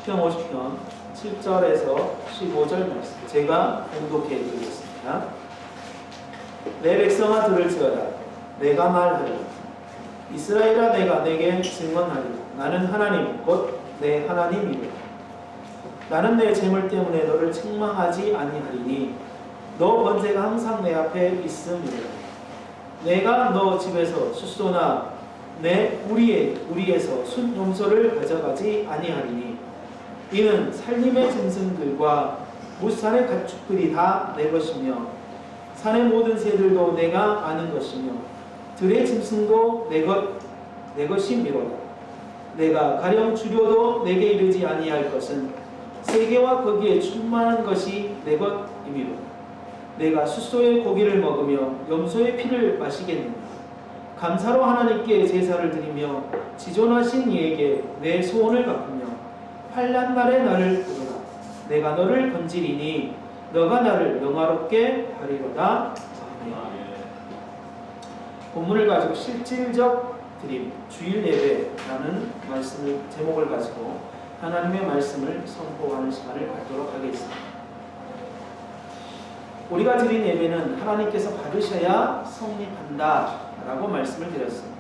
시편 50편 7절에서 15절 말씀 제가 공독해 드리겠습니다. 내 백성아 들을지어다. 내가 말하리라. 이스라엘아 내가 내게 증언하리라. 나는 하나님 곧 내 하나님이라. 나는 내 재물 때문에 너를 책망하지 아니하리니 너 번제가 항상 내 앞에 있음이라. 내가 너 집에서 숫소나 내 우리에서 순용소를 가져가지 아니하리니 이는 살림의 짐승들과 무산의 가축들이 다 내 것이며 산의 모든 새들도 내가 아는 것이며 들의 짐승도 내 것이미로다. 내가 가령 주려도 내게 이르지 아니할 것은 세계와 거기에 충만한 것이 내 것이미로다. 내가 숫소의 고기를 먹으며 염소의 피를 마시겠느냐. 감사로 하나님께 제사를 드리며 지존하신 이에게 내 소원을 갚으며 환난 날에 나를 부르라. 내가 너를 건지리니 너가 나를 영화롭게 하리로다. 아멘. 본문을 가지고 실질적 드림, 주일 예배라는 말씀을 제목을 가지고 하나님의 말씀을 선포하는 시간을 갖도록 하겠습니다. 우리가 드린 예배는 하나님께서 받으셔야 성립한다 라고 말씀을 드렸습니다.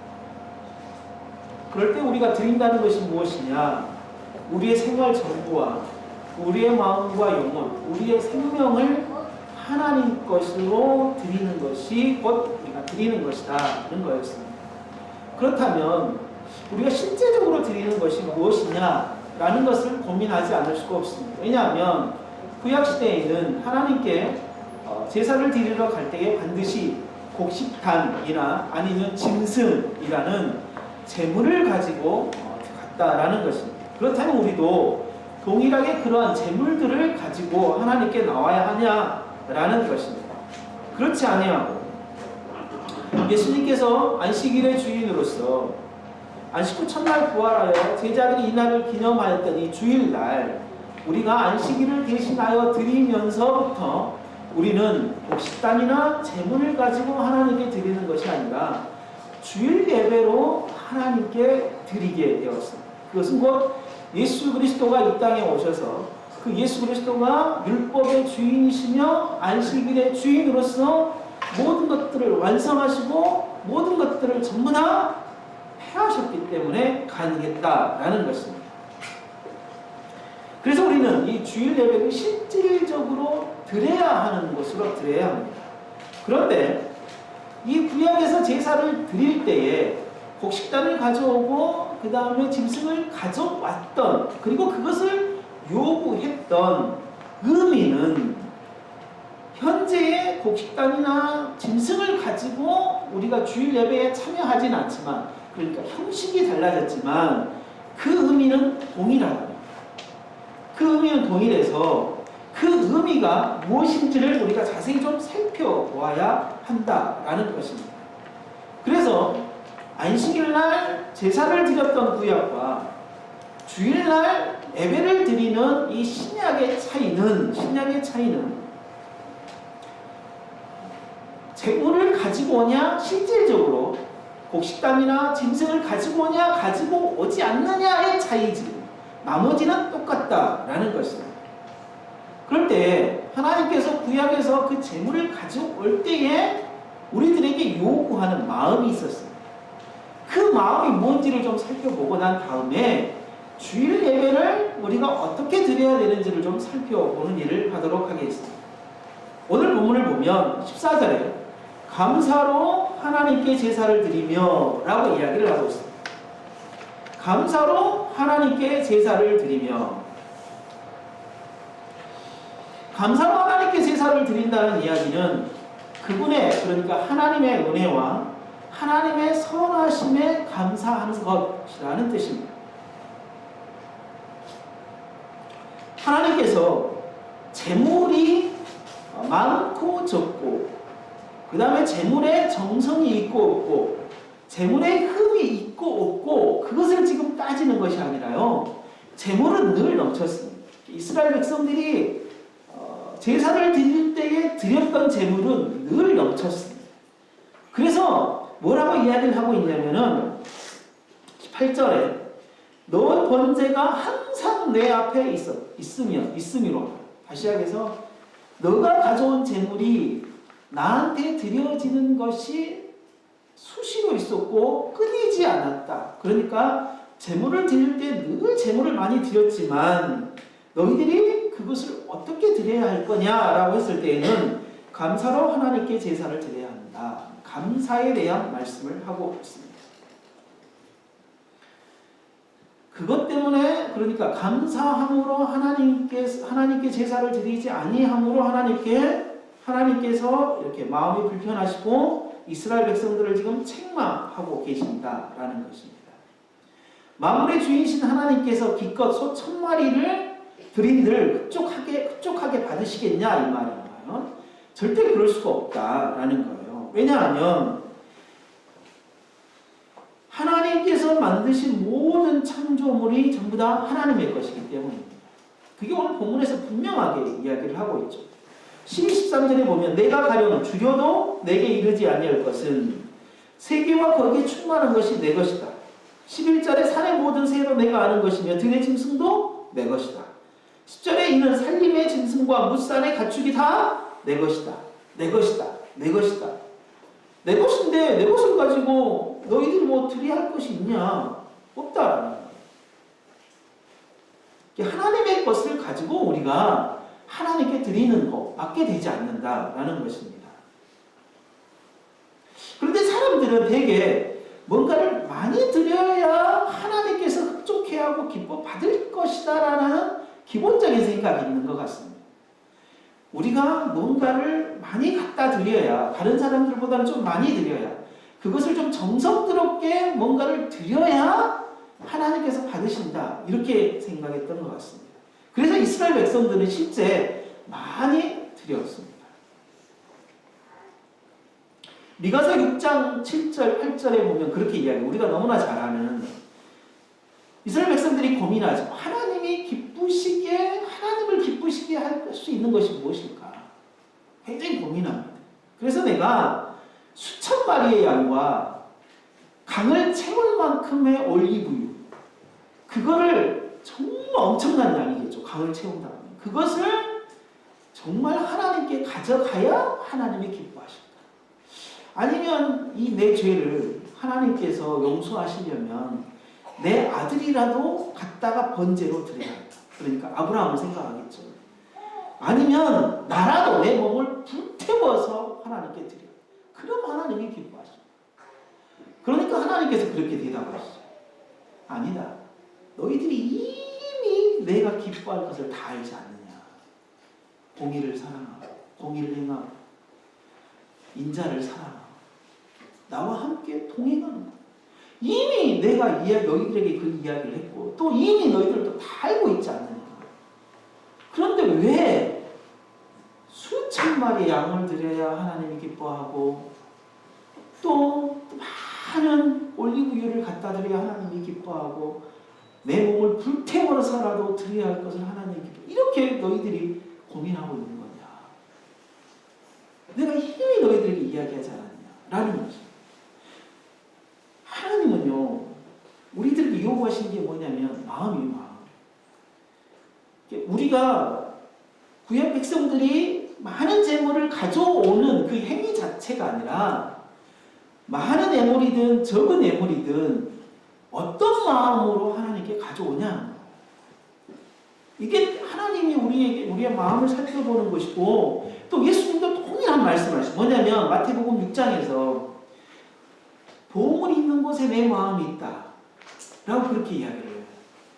그럴 때 우리가 드린다는 것이 무엇이냐? 우리의 생활 전부와 우리의 마음과 영혼, 우리의 생명을 하나님 것으로 드리는 것이 곧 우리가 드리는 것이다 하는 거였습니다. 그렇다면 우리가 실제적으로 드리는 것이 무엇이냐라는 것을 고민하지 않을 수가 없습니다. 왜냐하면 구약시대에는 하나님께 제사를 드리러 갈 때에 반드시 곡식단이나 아니면 짐승이라는 제물을 가지고 갔다라는 것입니다. 그렇다면 우리도 동일하게 그러한 제물들을 가지고 하나님께 나와야 하냐라는 것입니다. 그렇지 아니하고 예수님께서 안식일의 주인으로서 안식 후 첫날 부활하여 제자들이 이날을 기념하였던 이 주일날 우리가 안식일을 대신하여 드리면서부터 우리는 곡식단이나 제물을 가지고 하나님께 드리는 것이 아니라 주일 예배로 하나님께 드리게 되었습니다. 그것은 곧 예수 그리스도가 이 땅에 오셔서 그 예수 그리스도가 율법의 주인이시며 안식일의 주인으로서 모든 것들을 완성하시고 모든 것들을 전부 다 폐하셨기 때문에 가능했다라는 것입니다. 그래서 우리는 이 주일 예배를 실질적으로 드려야 하는 것으로 드려야 합니다. 그런데 이 구약에서 제사를 드릴 때에 곡식단을 가져오고 그 다음에 짐승을 가져왔던 그리고 그것을 요구했던 의미는 현재의 곡식단이나 짐승을 가지고 우리가 주일 예배에 참여하진 않지만 그러니까 형식이 달라졌지만 그 의미는 동일하다. 그 의미는 동일해서 그 의미가 무엇인지를 우리가 자세히 좀 살펴보아야 한다라는 것입니다. 그래서 안식일날 제사를 드렸던 구약과 주일날 예배를 드리는 이 신약의 차이는 제물을 가지고 오냐 실질적으로 곡식단이나 짐승을 가지고 오냐 가지고 오지 않느냐의 차이지 나머지는 똑같다라는 것입니다. 그럴 때 하나님께서 구약에서 그 제물을 가져올 때에 우리들에게 요구하는 마음이 있었습니다. 그 마음이 뭔지를 좀 살펴보고 난 다음에 주일 예배를 우리가 어떻게 드려야 되는지를 좀 살펴보는 일을 하도록 하겠습니다. 오늘 본문을 보면 14절에 감사로 하나님께 제사를 드리며 라고 이야기를 하고 있습니다. 감사로 하나님께 제사를 드리며 감사로 하나님께 제사를 드린다는 이야기는 그분의 그러니까 하나님의 은혜와 하나님의 선하심에 감사하는 것이라는 뜻입니다. 하나님께서 재물이 많고 적고 그 다음에 재물에 정성이 있고 없고 재물에 흠이 있고 없고 그것을 지금 따지는 것이 아니라요. 재물은 늘 넘쳤습니다. 이스라엘 백성들이 제사를 드릴 때에 드렸던 재물은 늘 넘쳤습니다. 그래서 뭐라고 이야기를 하고 있냐면은 8절에 너 번제가 항상 내 앞에 있음이로. 다시 시작해서 너가 가져온 재물이 나한테 드려지는 것이 수시로 있었고 끊이지 않았다. 그러니까 재물을 드릴 때 늘 재물을 많이 드렸지만 너희들이 그것을 어떻게 드려야 할 거냐라고 했을 때에는 감사로 하나님께 제사를 드려야 한다. 감사에 대한 말씀을 하고 있습니다. 그것 때문에 그러니까 감사함으로 하나님께 제사를 드리지 아니함으로 하나님께서 이렇게 마음이 불편하시고 이스라엘 백성들을 지금 책망하고 계신다라는 것입니다. 만물의 주인이신 하나님께서 기껏 소 1000마리를 드린들 흡족하게 받으시겠냐 이 말이에요. 절대 그럴 수가 없다라는 거예요. 왜냐하면 하나님께서 만드신 모든 창조물이 전부 다 하나님의 것이기 때문입니다. 그게 오늘 본문에서 분명하게 이야기를 하고 있죠. 12, 13절에 보면 내가 가령 줄여도 내게 이르지 아니할 것은 세계와 거기에 충만한 것이 내 것이다. 11절에 산의 모든 새도 내가 아는 것이며 들의 짐승도 내 것이다. 10절에 이는 산림의 짐승과 무산의 가축이 다 내 것이다. 내 것이다. 내 것이다. 내 것인데 내 것을 가지고 너희들이 뭐 드려야 할 것이 있냐? 없다라는 거예요. 하나님의 것을 가지고 우리가 하나님께 드리는 것 밖에 되지 않는다라는 것입니다. 그런데 사람들은 대개 뭔가를 많이 드려야 하나님께서 흡족해하고 기뻐 받을 것이다라는 기본적인 생각이 있는 것 같습니다. 우리가 뭔가를 많이 갖다 드려야 다른 사람들보다는 좀 많이 드려야 그것을 좀 정성스럽게 뭔가를 드려야 하나님께서 받으신다 이렇게 생각했던 것 같습니다. 그래서 이스라엘 백성들은 실제 많이 드렸습니다. 미가서 6장 7절 8절에 보면 그렇게 이야기해요. 우리가 너무나 잘 아는 이스라엘 백성들이 고민하죠. 하나님을 기쁘시게 할 수 있는 것이 무엇일까? 굉장히 고민합니다. 그래서 내가 수천 마리의 양과 강을 채울 만큼의 올리브유 그거를 정말 엄청난 양이겠죠. 강을 채운다면 그것을 정말 하나님께 가져가야 하나님이 기뻐하실까? 아니면 이 내 죄를 하나님께서 용서하시려면 내 아들이라도 갖다가 번제로 드려야 한다. 그러니까 아브라함을 생각하겠죠. 아니면 나라도 내 몸을 불태워서 하나님께 드려. 그럼 하나님이 기뻐하십니다. 그러니까 하나님께서 그렇게 대답하시죠. 아니다. 너희들이 이미 내가 기뻐할 것을 다 알지 않느냐. 공의를 사랑하고 공의를 행하고 인자를 사랑하고 나와 함께 동행하는 것. 이미 내가 너희들에게 그 이야기를 했고 또 이미 너희들도 다 알고 있지 않느냐. 그런데 왜 수천 마리의 양을 드려야 하나님이 기뻐하고 또 많은 올리브유를 갖다 드려야 하나님이 기뻐하고 내 몸을 불태워서라도 드려야 할 것을 하나님이 기뻐. 이렇게 너희들이 고민하고 있는 거냐. 내가 이미 너희들에게 이야기하지 않았냐라는 거죠. 하나님은요, 우리들에게 요구하시는 게 뭐냐면 마음이에요. 우리가 구약 백성들이 많은 재물을 가져오는 그 행위 자체가 아니라 많은 애물이든 적은 애물이든 어떤 마음으로 하나님께 가져오냐. 이게 하나님이 우리의 마음을 살펴보는 것이고 또 예수님도 동일한 말씀을 하시죠. 뭐냐면 마태복음 6장에서 보물이 있는 곳에 내 마음이 있다 라고 그렇게 이야기를 해요.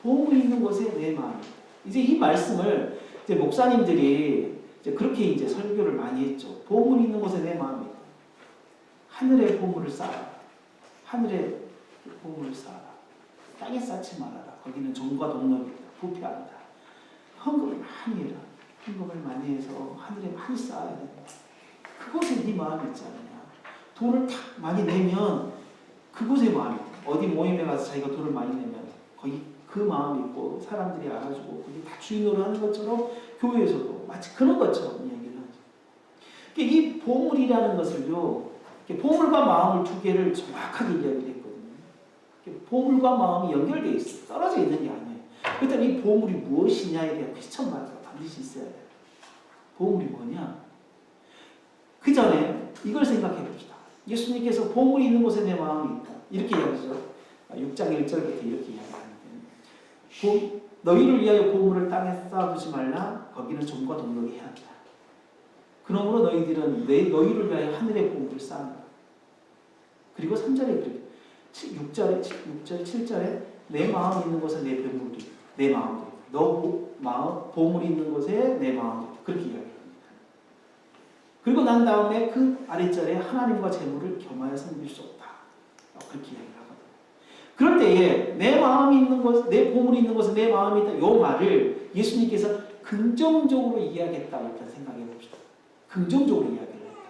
보물이 있는 곳에 내 마음이 있다. 이제 이 말씀을 이제 목사님들이 이제 그렇게 이제 설교를 많이 했죠. 보물이 있는 곳에 내 마음이 있다. 하늘에 보물을 쌓아라. 하늘에 보물을 쌓아라. 땅에 쌓지 말아라. 거기는 종과 동력이다. 부패한다. 헌금을 많이 해라. 헌금을 많이 해서 하늘에 많이 쌓아야 된다. 그곳에 네 마음이 있지 않느냐. 돈을 탁 많이 내면 그곳에 마음이 있다. 어디 모임에 가서 자기가 돈을 많이 내면 거기 그 마음이 있고 사람들이 알아주고 그게 다 주인으로 하는 것처럼 교회에서도 마치 그런 것처럼 이야기를 하죠. 이 보물이라는 것을요. 보물과 마음을 두 개를 정확하게 이야기를 했거든요. 보물과 마음이 연결되어 있어요. 떨어져 있는 게 아니에요. 그렇다면 이 보물이 무엇이냐에 대한 퀘스천 마크가 반드시 있어야 돼요. 보물이 뭐냐? 그 전에 이걸 생각해 봅시다. 예수님께서 보물이 있는 곳에 내 마음이 있다. 이렇게 이야기하죠. 6장 1절부터 이렇게 이야기하는데, 너희를 위하여 보물을 땅에 쌓아두지 말라. 거기는 좀과 동력이 해야 한다. 그러므로 너희들은 너희를 위하여 하늘의 보물을 쌓는다. 그리고 3절에 그렇게 6절, 7절에 내 마음 있는 곳에 내 보물이 내 마음도 있다. 너 보물이 있는 곳에 내 마음도 있다. 그렇게 이야기합니다. 그리고 난 다음에 그 아랫절에 하나님과 재물을 겸하여 섬길 수 없다. 그렇게 이야기를 하거든요. 그럴 때에 내 마음이 있는 곳, 내 보물이 있는 곳에 내 마음이 있다. 이 말을 예수님께서 긍정적으로 이야기했다. 이렇게 생각해 봅시다. 긍정적으로 이야기를 했다.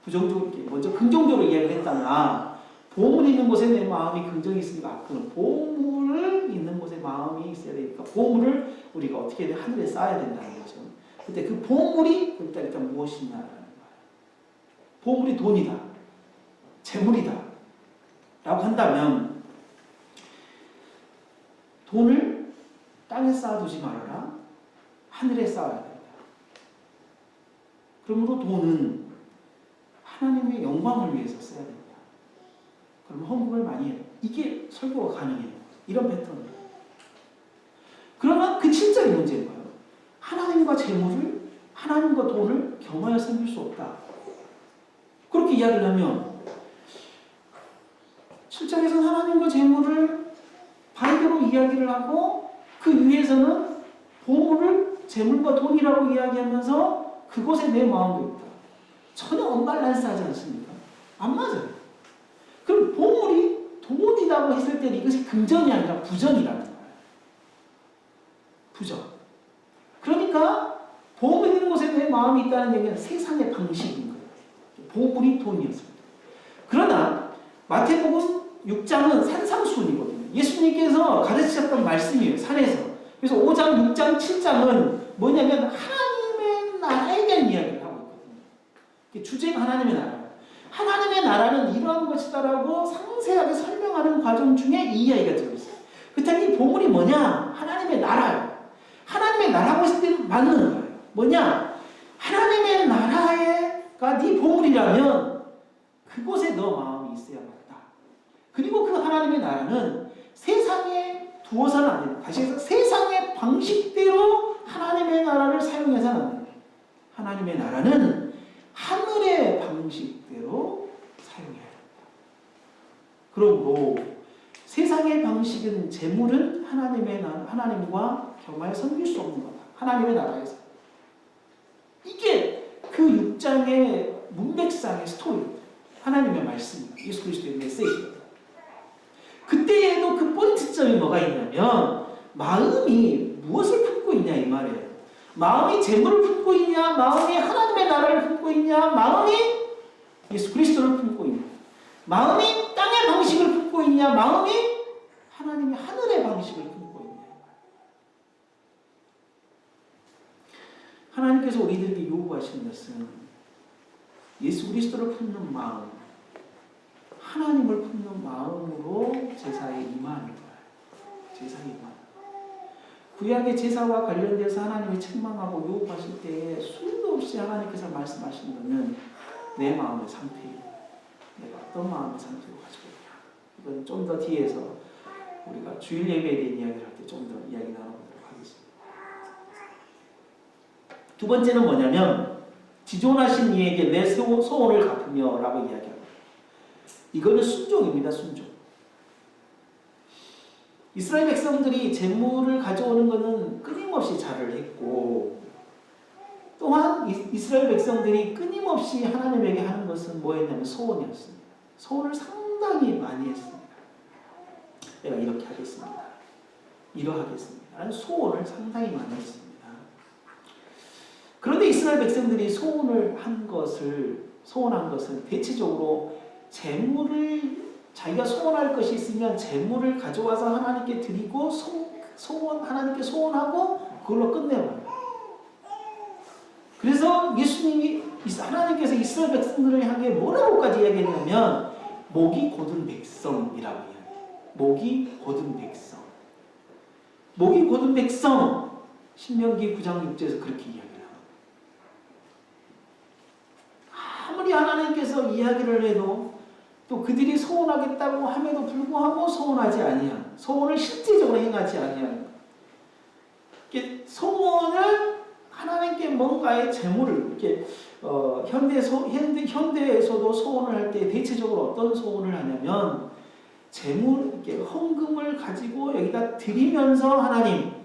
부정적으로, 먼저 긍정적으로 이야기를 했다나, 보물이 있는 곳에 내 마음이 긍정이 있으니까, 그는 보물을 있는 곳에 마음이 있어야 되니까, 보물을 우리가 어떻게든 하늘에 쌓아야 된다는 거죠. 근데 그 보물이 일단 무엇이냐라는 거예요. 보물이 돈이다. 재물이다. 라고 한다면, 돈을 땅에 쌓아두지 말아라. 하늘에 쌓아야 된다. 그러므로 돈은 하나님의 영광을 위해서 써야 된다. 그러면 헌금을 많이 해요. 이게 설교가 가능해요. 이런 패턴이에요. 그러면 그 7절이 문제인 거예요. 하나님과 재물을, 하나님과 돈을 겸하여 섬길 수 없다. 그렇게 이야기를 하면 7절에서는 하나님과 재물을 반대로 이야기를 하고 그 위에서는 보물을 재물과 돈이라고 이야기하면서 그곳에 내 마음도 있다. 전혀 언밸런스하지 않습니까? 안 맞아요. 그럼 보물이 돈이라고 했을 때는 이것이 긍정이 아니라 부정이라는 거예요. 부정. 그러니까 보물이 있는 곳에 내 마음이 있다는 얘기는 세상의 방식인 거예요. 보물이 돈이었습니다. 그러나 마태복음 6장은 산상수훈이거든요. 예수님께서 가르치셨던 말씀이에요. 산에서. 그래서 5장, 6장, 7장은 뭐냐면 하나님의 나라에 대한 이야기를 하고 있거든요. 주제가 하나님의 나라예요. 하나님의 나라는 이러한 것이다라고 상세하게 설명하는 과정 중에 이 이야기가 들어있어요. 그렇다면 이 보물이 뭐냐? 하나님의 나라예요. 하나님의 나라고 했을 때는 맞는 거예요. 뭐냐? 하나님의 나라가 네 보물이라면 그곳에 너 마음이 있어야 맞다. 그리고 그 하나님의 나라는 세상에 두어서는 안 된다. 다시 해서 세상의 방식대로 하나님의 나라를 사용해서는 안 된다. 하나님의 나라는 하늘의 방식대로 사용해야 된다. 그러므로 세상의 방식은 재물은 하나님과 겸하여 섬길 수 없는 거다. 하나님의 나라에서. 이게 그 6장의 문맥상의 스토리입니다. 하나님의 말씀입니다. 예수 그리스도의 메시지입니다. 그때에도 그 포인트점이 뭐가 있냐면 마음이 무엇을 품고 있냐 이 말이에요. 마음이 재물을 품고 있냐, 마음이 하나님의 나라를 품고 있냐, 마음이 예수 그리스도를 품고 있냐, 마음이 땅의 방식을 품고 있냐, 마음이 하나님의 하늘의 방식을 품고 있냐. 하나님께서 우리들에게 요구하시는 것은 예수 그리스도를 품는 마음, 하나님을 품는 마음으로 제사에 임하는 거예요. 제사에 임하는. 구약의 제사와 관련돼서 하나님이 책망하고 요구하실 때에 수도 없이 하나님께서 말씀하시는 것은 내 마음의 상태예요. 내가 어떤 마음의 상태로 가지고 있냐. 이건 좀 더 뒤에서 우리가 주일 예배에 대한 이야기를 할 때 좀 더 이야기 나눠보도록 하겠습니다. 두 번째는 뭐냐면 지존하신 이에게 내 소원을 갚으며 라고 이야기합니다. 이거는 순종입니다. 순종. 이스라엘 백성들이 재물을 가져오는 것은 끊임없이 잘을 했고 또한 이스라엘 백성들이 끊임없이 하나님에게 하는 것은 뭐였냐면 소원이었습니다. 소원을 상당히 많이 했습니다. 내가 이렇게 하겠습니다. 이러하겠습니다. 라는 소원을 상당히 많이 했습니다. 그런데 이스라엘 백성들이 소원한 것은 대체적으로 재물을 자기가 소원할 것이 있으면 재물을 가져와서 하나님께 드리고 하나님께 소원하고 그걸로 끝내버려요. 그래서 하나님께서 이스라엘 백성들을 향해 뭐라고까지 이야기했냐면 목이 곧은 백성이라고 이야기해요. 목이 곧은 백성. 목이 곧은 백성. 신명기 9장 6절에서 그렇게 이야기를 합니다. 아무리 하나님께서 이야기를 해도 또 그들이 소원하겠다고 함에도 불구하고 소원하지 아니한, 소원을 실제적으로 행하지 아니한, 소원을 하나님께 뭔가의 재물을 이렇게 현대에서도 소원을 할 때 대체적으로 어떤 소원을 하냐면 재물, 이렇게 헌금을 가지고 여기다 드리면서 하나님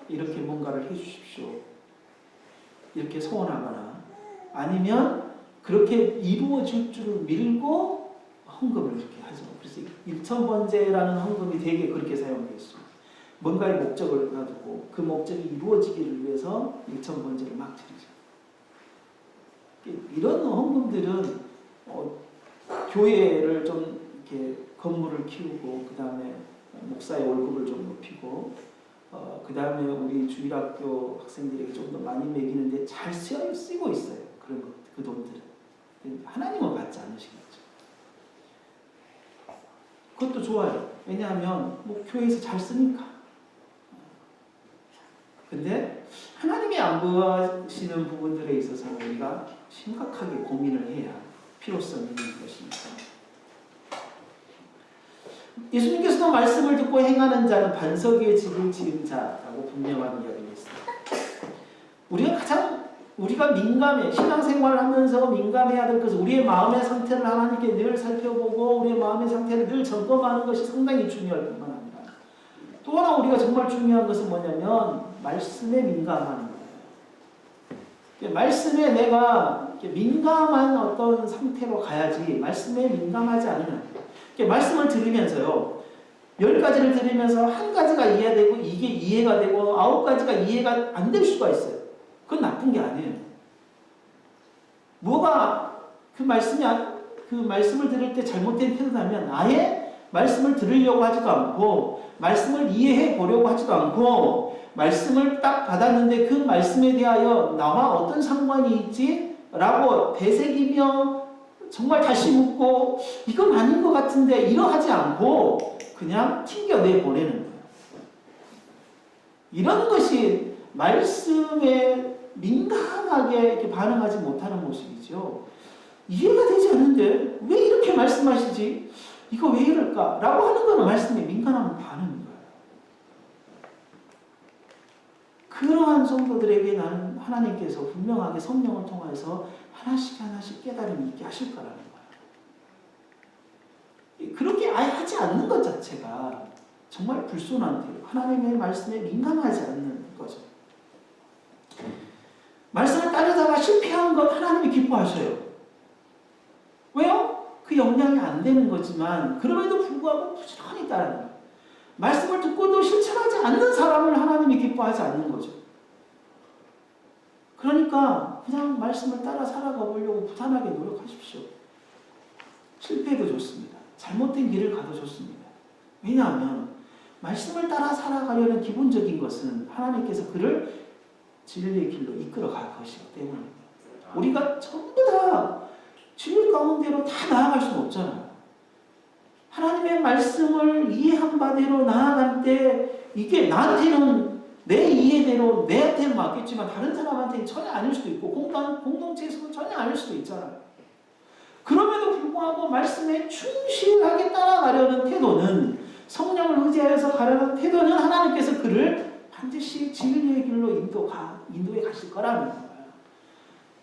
이렇게 뭔가를 해주십시오. 이렇게 소원하거나 아니면 그렇게 이루어질 줄을 밀고 헌금을 이렇게 하죠. 그래서 일천번제라는 헌금이 되게 그렇게 사용되어 있습니다. 뭔가의 목적을 놔두고 그 목적이 이루어지기를 위해서 일천번제를 막 드리죠. 이런 헌금들은 교회를 좀 이렇게 건물을 키우고 그 다음에 목사의 월급을 좀 높이고 그 다음에 우리 주일학교 학생들에게 좀 더 많이 먹이는데 잘 쓰이고 있어요. 그런 것, 그 돈들은. 하나님은 받지 않으시겠죠. 그것도 좋아요. 왜냐하면 뭐 교회에서 잘 쓰니까. 근데 하나님이 안 보시는 부분들에 있어서 우리가 심각하게 고민을 해야 필요성이 있는 것입니다. 예수님께서도 말씀을 듣고 행하는 자는 반석 위에 집을 지은 자라고 분명한 이야기를 했습니다. 우리가 민감해, 신앙생활을 하면서 민감해야 될 것은 우리의 마음의 상태를 하나님께 늘 살펴보고 우리의 마음의 상태를 늘 점검하는 것이 상당히 중요할 뿐만 아니라 또 하나 우리가 정말 중요한 것은 뭐냐면 말씀에 민감하는 거예요. 말씀에 내가 민감한 어떤 상태로 가야지 말씀에 민감하지 않으면 말씀을 들으면서요 10가지를 들으면서 한 가지가 이해되고 이게 이해가 되고 9가지가 이해가 안 될 수가 있어요. 그건 나쁜 게 아니에요. 뭐가 그 말씀을 들을 때 잘못된 태도라면 아예 말씀을 들으려고 하지도 않고 말씀을 이해해 보려고 하지도 않고 말씀을 딱 받았는데 그 말씀에 대하여 나와 어떤 상관이 있지? 라고 되새기며 정말 다시 묻고 이건 아닌 것 같은데 이러하지 않고 그냥 튕겨내 보내는 거예요. 이런 것이 말씀에 민감하게 이렇게 반응하지 못하는 모습이죠. 이해가 되지 않는데 왜 이렇게 말씀하시지? 이거 왜 이럴까? 라고 하는 거는 말씀에 민감한 반응인 거예요. 그러한 성도들에게 나는 하나님께서 분명하게 성령을 통해서 하나씩 하나씩 깨달음이 있게 하실 거라는 거예요. 그렇게 아예 하지 않는 것 자체가 정말 불순한 태도, 하나님의 말씀에 민감하지 않는 거죠. 말씀을 따르다가 실패한 것 하나님이 기뻐하셔요. 왜요? 그 영향이 안 되는 거지만 그럼에도 불구하고 부지런히 따르는 거예요. 말씀을 듣고도 실천하지 않는 사람을 하나님이 기뻐하지 않는 거죠. 그러니까 그냥 말씀을 따라 살아가 보려고 부단하게 노력하십시오. 실패도 좋습니다. 잘못된 길을 가도 좋습니다. 왜냐하면 말씀을 따라 살아가려는 기본적인 것은 하나님께서 그를 진리의 길로 이끌어 갈 것이기 때문입니다. 우리가 전부 다 진리 가운데로 다 나아갈 수는 없잖아요. 하나님의 말씀을 이해한 바대로 나아갈 때 이게 나한테는 내 이해대로 내한테는 맞겠지만 다른 사람한테는 전혀 아닐 수도 있고 공동체에서는 전혀 아닐 수도 있잖아요. 그럼에도 불구하고 말씀에 충실하게 따라가려는 태도는 성령을 의지하여서 가려는 태도는 하나님께서 그를 반드시 진리의 길로 인도해 가실 거라는 거예요.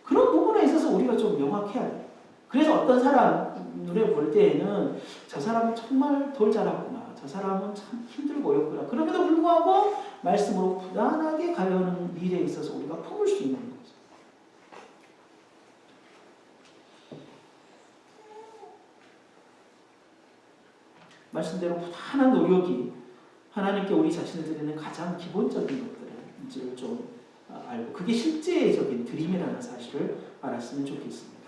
그런 부분에 있어서 우리가 좀 명확해야 돼요. 그래서 어떤 사람 눈에 볼 때에는 저 사람은 정말 돌 잘하구나. 저 사람은 참 힘들고 어렵구나. 그럼에도 불구하고 말씀으로 부단하게 가려는 일에 있어서 우리가 품을 수 있는 거죠. 말씀대로 부단한 노력이 하나님께 우리 자신을 드리는 가장 기본적인 것들인지를 좀 알고 그게 실제적인 드림이라는 사실을 알았으면 좋겠습니다.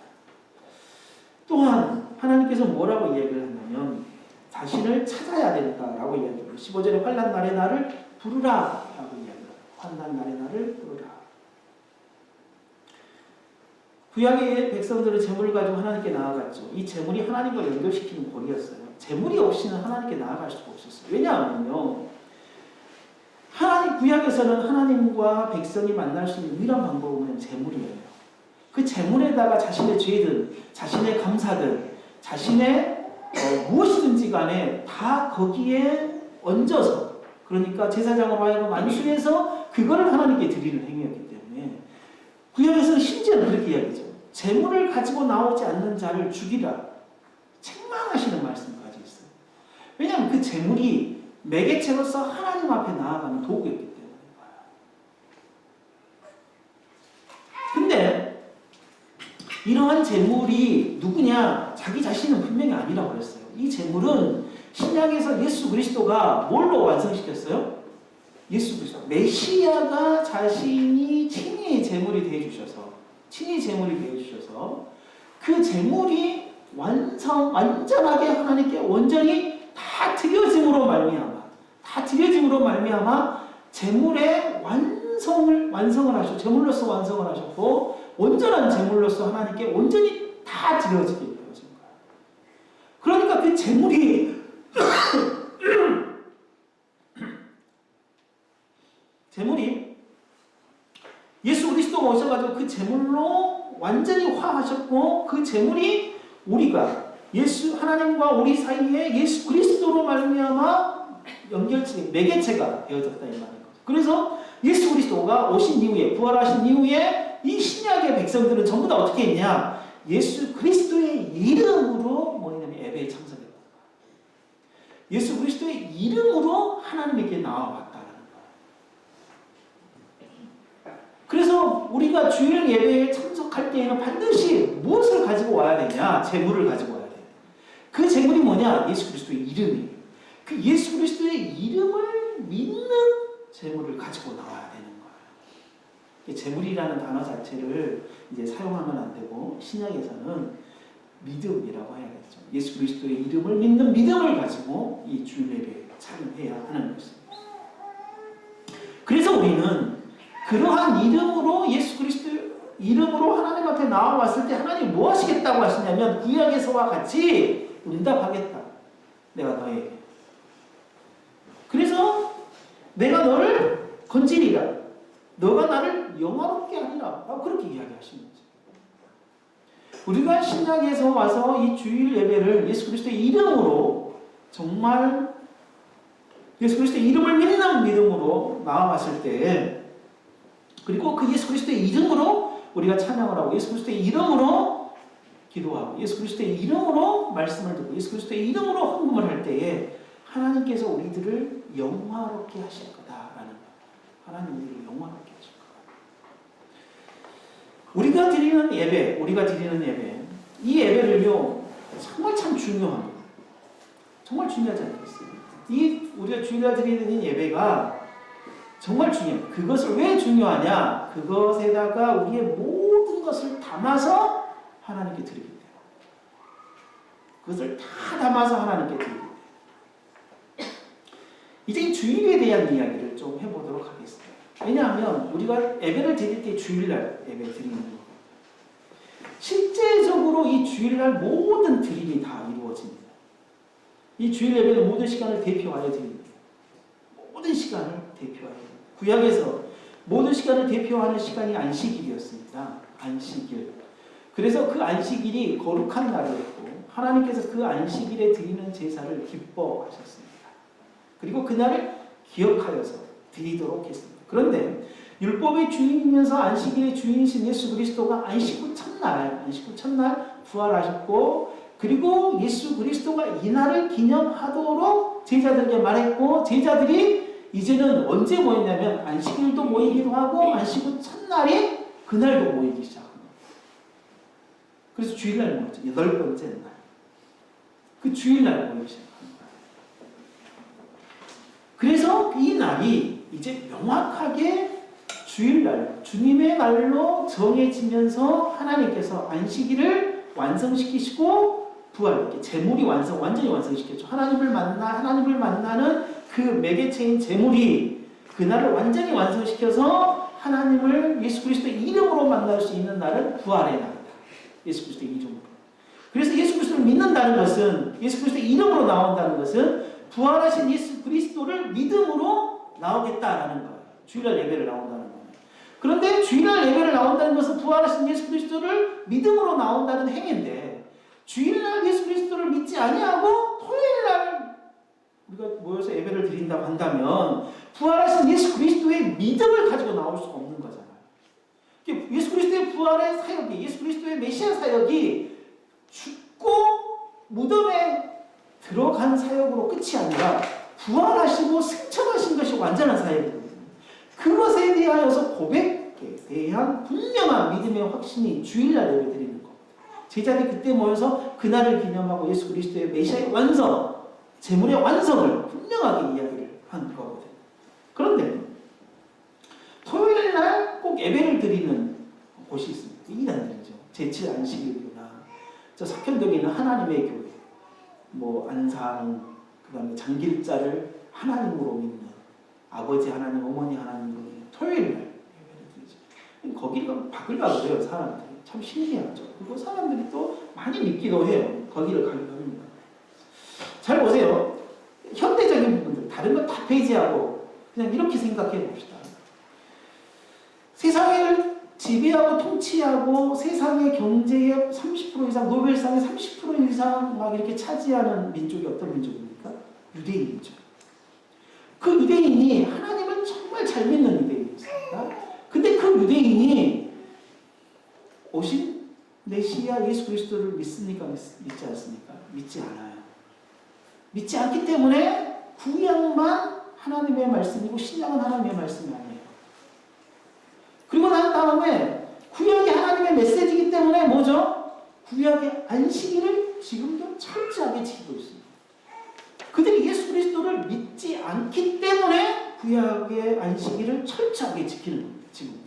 또한 하나님께서 뭐라고 이야기를 하냐면 자신을 찾아야 된다라고 이야기해요. 15절에 환난 날의 나를 부르라 라고 이야기해요. 환난 날의 나를 부르라. 구약의 백성들은 재물을 가지고 하나님께 나아갔죠. 이 재물이 하나님과 연결시키는 고리였어요. 제물이 없이는 하나님께 나아갈 수가 없었어요. 왜냐하면요, 하나님 구약에서는 하나님과 백성이 만날 수 있는 유일한 방법은 제물이에요. 그 제물에다가 자신의 죄든, 자신의 감사든, 자신의 무엇이든지 간에 다 거기에 얹어서, 그러니까 제사장으로 하여금 안수해서 그거를 하나님께 드리는 행위였기 때문에 구약에서는 심지어는 그렇게 이야기죠. 제물을 가지고 나오지 않는 자를 죽이라. 책망하시는 말씀까지 있어요. 왜냐하면 그 제물이 매개체로서 하나님 앞에 나아가는 도구였기 때문인 거예요. 근데 이러한 제물이 누구냐? 자기 자신은 분명히 아니라고 그랬어요. 이 제물은 신약에서 예수 그리스도가 뭘로 완성시켰어요? 예수 그리스도. 메시아가 자신이 친히 제물이 되어주셔서, 그 제물이 완전하게 하나님께 온전히 다 드려짐으로 말미암아 제물의 완성을 하셨고, 제물로서 완성을 하셨고, 온전한 제물로서 하나님께 온전히 다 드려지게 되어진 거예요. 그러니까 그 제물이 예수 그리스도가 오셔가지고 그 제물로 완전히 화하셨고, 그 제물이 우리가 하나님과 우리 사이에 예수 그리스도로 말미암아 연결체, 매개체가 되어졌다 이 말이에요. 그래서 예수 그리스도가 오신 이후에, 부활하신 이후에 이 신약의 백성들은 전부 다 어떻게 했냐? 예수 그리스도의 이름으로 뭐냐면 예배에 참석했다. 예수 그리스도의 이름으로 하나님에게 나아왔다는 거예요. 그래서 우리가 주일 예배에 참석할 때에는 반드시 무엇을 가지고 와야 되냐? 제물을 가지고 와야 돼. 그 제물이 뭐냐? 예수 그리스도의 이름이에요. 그 예수 그리스도의 이름을 믿는 제물을 가지고 나와야 되는 거예요. 제물이라는 단어 자체를 이제 사용하면 안 되고, 신약에서는 믿음이라고 해야겠죠. 예수 그리스도의 이름을 믿는 믿음을 가지고 이 주일 예배에 참여해야 하는 것입니다. 그래서 우리는 그러한 이름으로, 예수 그리스도 이름으로 하나님 앞에 나와왔을 때 하나님 뭐 하시겠다고 하시냐면, 구약에서와 같이 응답하겠다. 내가 너에게. 그래서 내가 너를 건지리라. 너가 나를 영화롭게 하리라. 그렇게 이야기하시는 거죠. 우리가 신약에서 와서 이 주일 예배를 예수 그리스도의 이름으로, 정말 예수 그리스도의 이름을 믿는 믿음으로 나아왔을 때, 그리고 그 예수 그리스도의 이름으로 우리가 찬양을 하고, 예수 그리스도의 이름으로 기도하고, 예수 그리스도의 이름으로 말씀을 듣고, 예수 그리스도의 이름으로 헌금을 할 때에 하나님께서 우리들을 영화롭게 하실 거다라는 거예요. 하나님 우리를 영화롭게 하실 거다. 우리가 드리는 예배, 이 예배를요, 정말 참 중요합니다. 정말 중요하지 않겠어요? 우리가 주일날 드리는 이 예배가 정말 중요해요. 그것을 왜 중요하냐? 그것에다가 우리의 모든 것을 담아서 하나님께 드리기 때문에. 그것을 다 담아서 하나님께 드리기 때문에. 이제 이 주일에 대한 이야기를 좀 해보도록 하겠습니다. 왜냐하면 우리가 예배를 드릴 때 주일날 예배 드리는 거예요. 실제적으로 이 주일날 모든 드림이 다 이루어집니다. 이 주일 예배는 모든 시간을 대표하여 드립니다. 모든 시간을 대표하여 드립니다. 구약에서 모든 시간을 대표하는 시간이 안식일이었습니다. 안식일. 그래서 그 안식일이 거룩한 날이었고, 하나님께서 그 안식일에 드리는 제사를 기뻐하셨습니다. 그리고 그날을 기억하여서 드리도록 했습니다. 그런데 율법의 주인이면서 안식일의 주인이신 예수 그리스도가 안식 후 첫날 부활하셨고, 그리고 예수 그리스도가 이 날을 기념하도록 제자들에게 말했고, 제자들이 이제는 언제 모였냐면 안식일도 모이기도 하고, 안식 후 첫날이 그날도 모이기 시작합니다. 그래서 주일날 모였죠. 8번째 날. 그 주일날 모이기 시작합니다. 그래서 이 날이 이제 명확하게 주일날, 주님의 날로 정해지면서 하나님께서 안식일을 완성시키시고, 부활, 제물이 완전히 완성시켰죠. 하나님을 만나는 그 매개체인 제물이 그날을 완전히 완성시켜서 하나님을 예수 그리스도의 이름으로 만날 수 있는 날은 부활의 날이다. 예수 그리스도의 이름으로. 그래서 예수 그리스도를 그리스도를 믿는다는 것은, 예수 그리스도의 이름으로 나온다는 것은 부활하신 예수 그리스도를 믿음으로 나오겠다라는 거예요. 주일날 예배를 나온다는 거예요. 그런데 주일날 예배를 나온다는 것은 부활하신 예수 그리스도를 믿음으로 나온다는 행위인데, 주일날 예수 그리스도를 믿지 아니하고 토요일날 우리가 모여서 예배를 드린다고 한다면 부활하신 예수 그리스도의 믿음을 가지고 나올 수가 없는 거잖아요. 예수 그리스도의 부활의 사역이, 예수 그리스도의 메시아 사역이 죽고 무덤에 들어간 사역으로 끝이 아니라 부활하시고 승천하신 것이 완전한 사역이거든요. 그것에 대하여서 고백에 대한 분명한 믿음의 확신이 주일날 예배드리는 겁니다. 제자들이 그때 모여서 그날을 기념하고 예수 그리스도의 메시아의 완성, 재물의 완성을 분명하게 이야기를 한 거거든요. 그런데 토요일날 꼭 예배를 드리는 곳이 있습니다. 이단들이죠. 제7 안식일교나 저 석현동에 있는 하나님의 교회, 뭐 안산, 그 다음에 장길자를 하나님으로 믿는 아버지 하나님, 어머니 하나님으로 믿는 토요일날 예배를 드리죠. 거기가 바글바글해요. 사람들이. 참 신기하죠. 그리고 사람들이 또 많이 믿기도 해요. 거기를 가기도 합니다. 잘 보세요. 현대적인 부분들, 다른 거 다 폐지하고 그냥 이렇게 생각해 봅시다. 세상을 지배하고 통치하고 세상의 경제의 30% 이상, 노벨상의 30% 이상 막 이렇게 차지하는 민족이 어떤 민족입니까? 유대인이죠. 그 유대인이 하나님을 정말 잘 믿는 유대인이었습니다. 근데 그 유대인이 오신 메시아 예수 그리스도를 믿습니까? 믿지 않습니까? 믿지 않아요. 믿지 않기 때문에 구약만 하나님의 말씀이고 신약은 하나님의 말씀이 아니에요. 그리고 난 다음에 구약이 하나님의 메시지이기 때문에 뭐죠? 구약의 안식일을 지금도 철저하게 지키고 있습니다. 그들이 예수 그리스도를 믿지 않기 때문에 구약의 안식일을 철저하게 지키는 겁니다. 지금.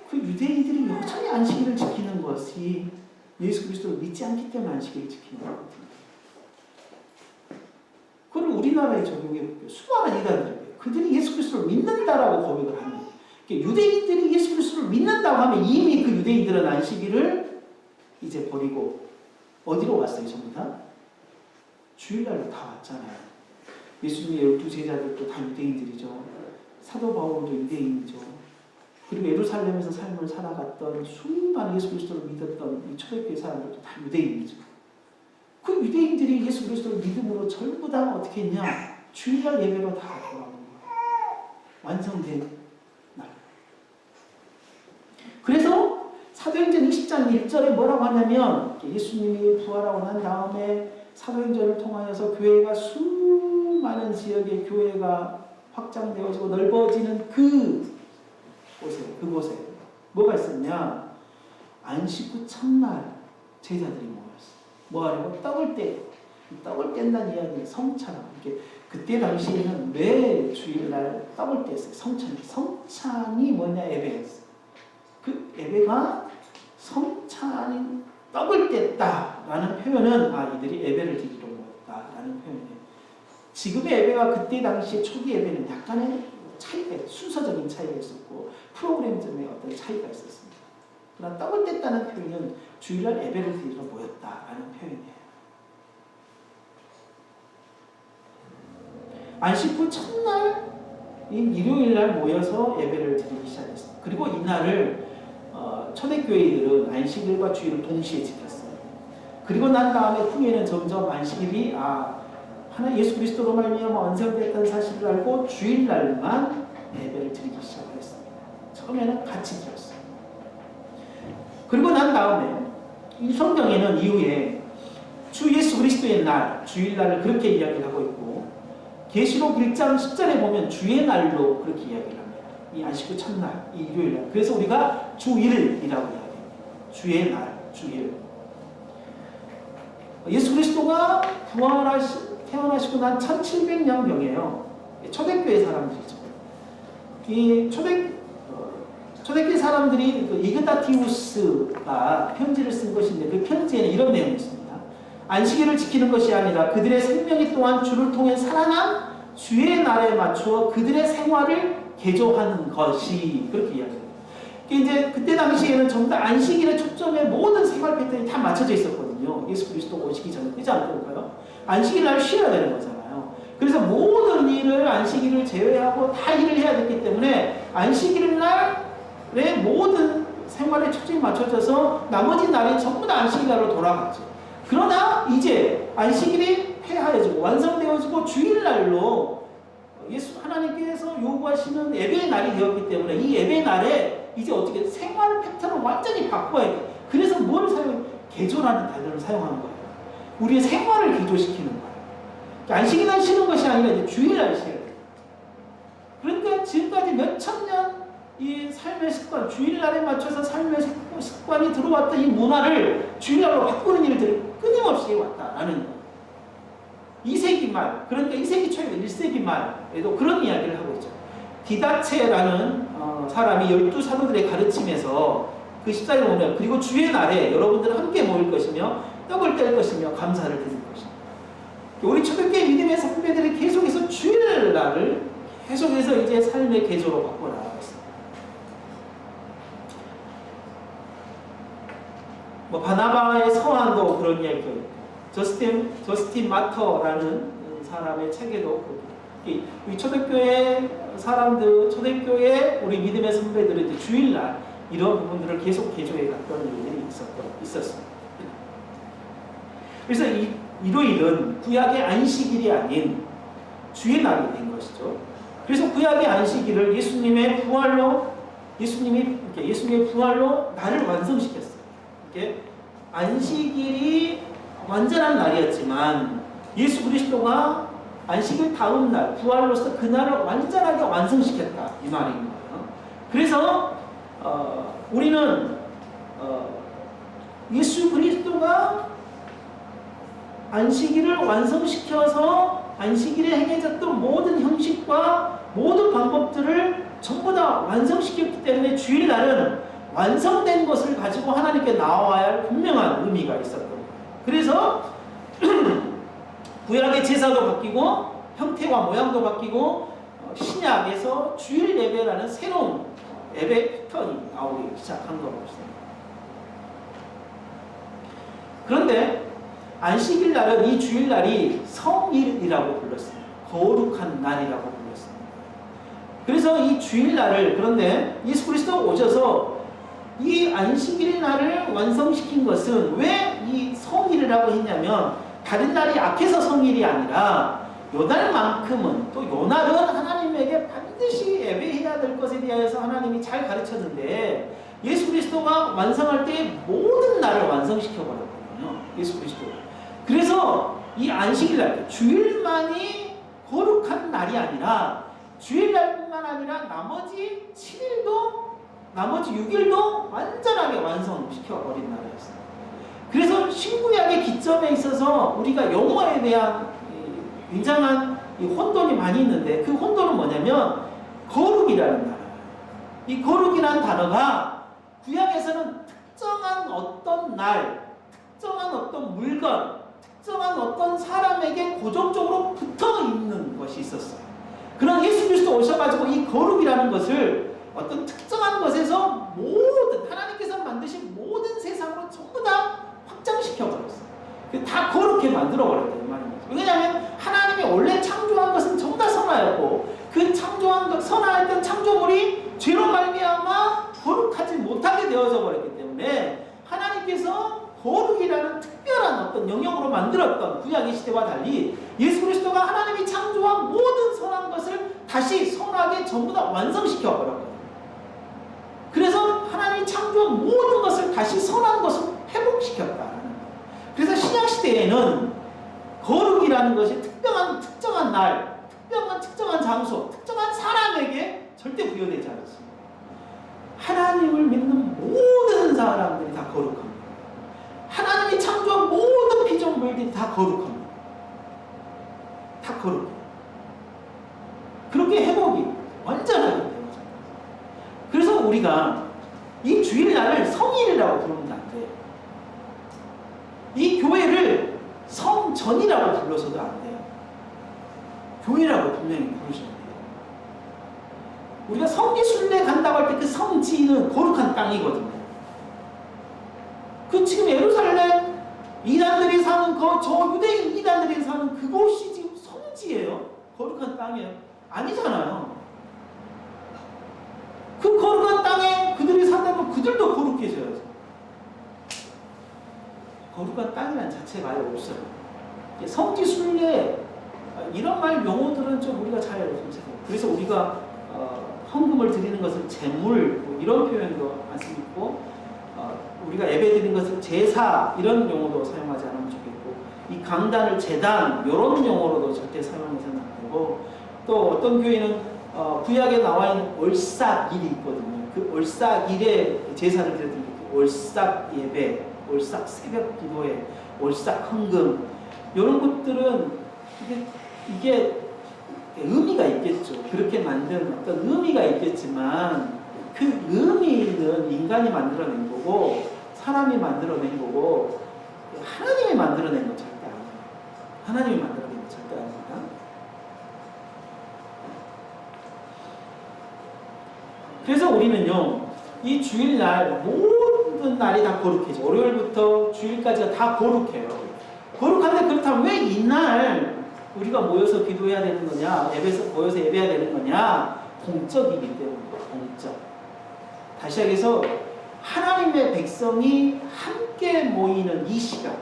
그 유대인들이 여전히 안식일을 지키는 것이 예수 그리스도를 믿지 않기 때문에 안식일을 지키는 거거든요. 그걸 우리나라에 적용해 볼게요. 수많은 이단들에게 그들이 예수 그리스도를 믿는다라고 고백을 합니다. 유대인들이 예수 그리스도를 믿는다고 하면 이미 그 유대인들은 안식일을 이제 버리고 어디로 왔어요? 전부 다? 주일날로 다 왔잖아요. 예수님의 12제자들도 다 유대인들이죠. 사도 바울도 유대인이죠. 그리고 예루살렘에서 삶을 살아갔던 수많은 예수 그리스도를 믿었던 이 초대교회 사람들도 다 유대인이죠. 그 유대인들이 예수 그리스도를 믿음으로 전부 다 어떻게 했냐? 주일날 예배로 다 돌아오는 거예요. 완성된 날. 그래서 사도행전 20장 1절에 뭐라고 하냐면 예수님이 부활하고 난 다음에 사도행전을 통하여서 교회가 수많은 지역의 교회가 확장되어지고 넓어지는 그곳에 뭐가 있었냐? 안식 후 첫날 제자들이 모였어요. 뭐 하려고? 떡을 뗀다는 이야기는 성찬. 이렇게 그때 당시에는 왜 주일날 떡을 뗐어요? 성찬이 뭐냐? 예배였어요. 그 예배가 성찬인 떡을 뗐다라는 표현은 이들이 예배를 드리러 모였다라는 표현이에요. 지금의 예배와 그때 당시의 초기 예배는 약간의 차이가, 순서적인 차이가 있었고 프로그램점에 어떤 차이가 있었습니다. 그러나 떡을 뗐다는 표현은 주일날 예배를 드리러 모였다라는 표현이에요. 안식 후 첫날 일요일날 모여서 예배를 드리기 시작했습니다. 그리고 이날을 초대교회들은 안식일과 주일을 동시에 지켰어요. 그리고 난 다음에 후에는 점점 안식일이 하나 예수 그리스도로 말미암아 완성됐다는 사실을 알고 주일날만 예배를 드리기 시작했습니다. 처음에는 같이 드렸어요. 그리고 난 다음에 이 성경에는 이후에 주 예수 그리스도의 날, 주일날을 그렇게 이야기를 하고 있고 계시록 1장 10절에 보면 주의 날로 그렇게 이야기를 합니다. 이 안식 후 첫날, 이 일요일날. 그래서 우리가 주일이라고 이야기합니다. 주의 날, 주일. 예수 그리스도가 태어나시고 난 1700년경이에요. 초대교회 사람들이죠. 이 초대교회 사람들이 그 이그나티우스가 편지를 쓴 것인데 그 편지에는 이런 내용이 있습니다. 안식일을 지키는 것이 아니라 그들의 생명이 또한 주를 통해 살아난 주의 날에 맞추어 그들의 생활을 개조하는 것이 그렇게 이야기합니다. 이제 그때 당시에는 전부 다 안식일에 초점에 모든 생활 패턴이 다 맞춰져 있었거든요. 예수 그리스도가 오시기 전에. 그렇지 않을까요? 안식일 날 쉬어야 되는 거잖아요. 그래서 모든 일을 안식일을 제외하고 다 일을 해야 됐기 때문에 안식일 날의 모든 생활에 초점이 맞춰져서 나머지 날이 전부 다 안식일 날로 돌아갔죠. 그러나 이제 안식일이 폐하여지고 완성되어지고 주일날로 예수 하나님께서 요구하시는 예배의 날이 되었기 때문에 이 예배의 날에 이제 어떻게 생활 패턴을 완전히 바꿔야 돼. 그래서 뭘 사용해? 개조라는 단어를 사용하는 거예요. 우리의 생활을 개조시키는 거예요. 안식일날 쉬는 것이 아니라 이제 주일날 쉬어야 돼요. 그러니까 지금까지 몇천 년 이 삶의 습관, 주일날에 맞춰서 삶의 습관이 들어왔던 이 문화를 주일날로 바꾸는 일들이 끊임없이 왔다라는 거예요. 2세기 말, 그러니까 2세기 초에 1세기 말에도 그런 이야기를 하고 있죠. 디다체라는 사람이 12사도들의 가르침에서 그 14절 보면 그리고 주의 날에 여러분들은 함께 모일 것이며 떡을 뗄 것이며 감사를 드릴 것이며 우리 초대교회 믿음의 선배들이 계속해서 주일날을 계속해서 이제 삶의 개조로 바꿔나가고 있습니다. 뭐 바나바의 서한도 그런 이야기가 있고 저스틴 마터라는 사람의 책에도 이 초대교회 사람들, 초대교회 우리 믿음의 선배들은 이제 주일날 이런 부분들을 계속 개조해 갔던 일들이 있었습니다. 그래서 일요일은 구약의 안식일이 아닌 주일날이 된 것이죠. 그래서 구약의 안식일을 예수님의 부활로 날을 완성시켰어요. 이렇게 안식일이 완전한 날이었지만 예수 그리스도가 안식일 다음 날 부활로서 그 날을 완전하게 완성시켰다 이 말인 거예요. 그래서 우리는 예수 그리스도가 안식일을 완성시켜서 안식일에 행해졌던 모든 형식과 모든 방법들을 전부 다 완성시켰기 때문에 주일날은 완성된 것을 가지고 하나님께 나와야 할 분명한 의미가 있었던 거예요. 그래서 구약의 제사도 바뀌고 형태와 모양도 바뀌고 신약에서 주일 예배라는 새로운 예배 패턴이 나오기 시작한 것입니다. 그런데 안식일 날은 이 주일날이 성일이라고 불렀습니다. 거룩한 날이라고 불렀습니다. 그래서 이 주일날을 그런데 예수 그리스도가 오셔서 이 안식일 날을 완성시킨 것은 왜 이 성일이라고 했냐면 다른 날이 약해서 성일이 아니라 요 날만큼은 또 요 날은 하나님에게 반드시 예배해야 될 것에 대해서 하나님이 잘 가르쳤는데 예수 그리스도가 완성할 때 모든 날을 완성시켜 버렸거든요. 예수 그리스도. 그래서 이 안식일 날 주일만이 거룩한 날이 아니라 주일날뿐만 아니라 나머지 7일도 나머지 6일도 완전하게 완성시켜 버린 날이었어요. 그래서 신구약의 기점에 있어서 우리가 영어에 대한 굉장한 혼돈이 많이 있는데 그 혼돈은 뭐냐면 거룩이라는 단어예요. 이 거룩이라는 단어가 구약에서는 특정한 어떤 날, 특정한 어떤 물건, 특정한 어떤 사람에게 고정적으로 붙어 있는 것이 있었어요. 그런 예수 그리스도 오셔가지고 이 거룩이라는 것을 어떤 특정한 것에서 모든 하나님께서 만드신 모든 세상으로 전부 다 확장시켜 버렸어요. 다 거룩하게 만들어 버렸다 이 말입니다. 왜냐하면 하나님이 원래 창조한 것은 전부 다 선하였고 그 선하였던 창조물이 죄로 말미암아 거룩하지 못하게 되어져 버렸기 때문에 하나님께서 거룩이라는 특별한 어떤 영역으로 만들었던 구약의 시대와 달리 예수 그리스도가 하나님이 창조한 모든 선한 것을 다시 선하게 전부 다 완성시켜 버렸거든요. 그래서 하나님이 창조한 모든 것을 다시 선한 것으로 회복시켰다. 그래서 신약시대에는 거룩이라는 것이 특정한 날, 특정한 장소, 특정한 사람에게 절대 부여되지 않았습니다. 하나님을 믿는 모든 사람들이 다 거룩합니다. 하나님이 창조한 모든 피조물들이 다 거룩합니다. 다 거룩해요. 그렇게 회복이 완전하게 되는 거죠. 그래서 우리가 이 주일날을 성일이라고 부르면 안 돼요. 이 교회를 성전이라고 불러서도 안 돼요. 교회라고 분명히 부르셔야 돼요. 우리가 성지 순례 간다고 할 때 그 성지는 거룩한 땅이거든요. 그 지금 예루살렘 이단들이 사는 저 유대인 이단들이 사는 그곳이 지금 성지예요. 거룩한 땅이에요. 아니잖아요. 그 거룩한 땅에 그들이 산다면 그들도 거룩해져야죠. 거룩한 땅이라는 자체가 아예 없어요. 성지 순례 이런 말 용어들은 좀 우리가 잘 알고 있어요. 그래서 우리가 헌금을 드리는 것을 제물 뭐 이런 표현도 안 쓰고 우리가 예배 드리는 것을 제사 이런 용어도 사용하지 않으면 좋겠고 이 강단을 제단 이런 용어로도 절대 사용해서는 안 되고 또 어떤 교회는 구약에 나와 있는 월삭일이 있거든요. 그 월삭일에 제사를 드렸던 그 월삭 예배, 월삭 새벽 기도회, 월삭 헌금 이런 것들은 이게 의미가 있겠죠. 그렇게 만든 어떤 의미가 있겠지만 그 의미는 인간이 만들어낸 거고 사람이 만들어낸 거고 하나님이 만들어낸 건 절대 아니에요. 하나님이 만들어낸 건 절대 아닙니다. 그래서 우리는요, 이 주일날 모든 날이 다 거룩해져. 월요일부터 주일까지가 다 거룩해요. 거룩한데 그렇다면 왜 이날 우리가 모여서 기도해야 되는 거냐, 모여서 예배해야 되는 거냐? 공적이기 때문이에요. 공적. 다시 얘기해서 하나님의 백성이 함께 모이는 이 시간,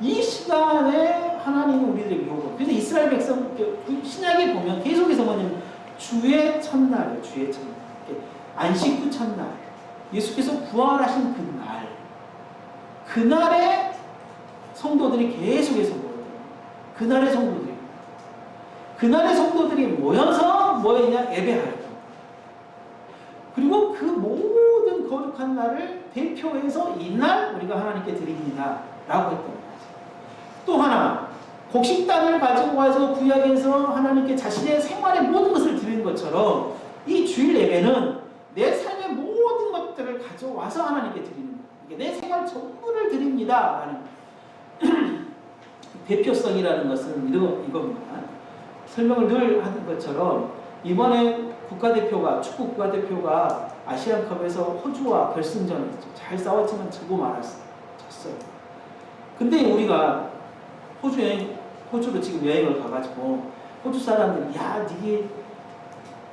이 시간에 하나님이 우리들에게 요구. 그래서 이스라엘 백성 신약에 보면 계속해서 뭐냐면 주의 첫날이에요. 주의 첫날. 안식 후 첫날. 예수께서 부활하신 그날. 그날에 성도들이 계속해서 모여요. 그날의 성도들이 모여서 뭐였냐? 예배하여. 그리고 그 모든 거룩한 날을 대표해서 이날 우리가 하나님께 드립니다. 라고 했던 거죠. 또 하나, 곡식단을 가지고 와서 구약에서 하나님께 자신의 생활의 모든 것을 드리는 것처럼 이 주일 예배는 내 삶의 모든 것들을 가져와서 하나님께 드리는 거예요. 내 생활 전부를 드립니다. 라는 대표성이라는 것은 이겁니다. 설명을 늘 하는 것처럼 이번에 축구 국가대표가 아시안컵에서 호주와 결승전을 잘 싸웠지만 지고 말았어요. 졌어요. 근데 우리가 호주로 지금 여행을 가가지고 호주 사람들이 야, 니게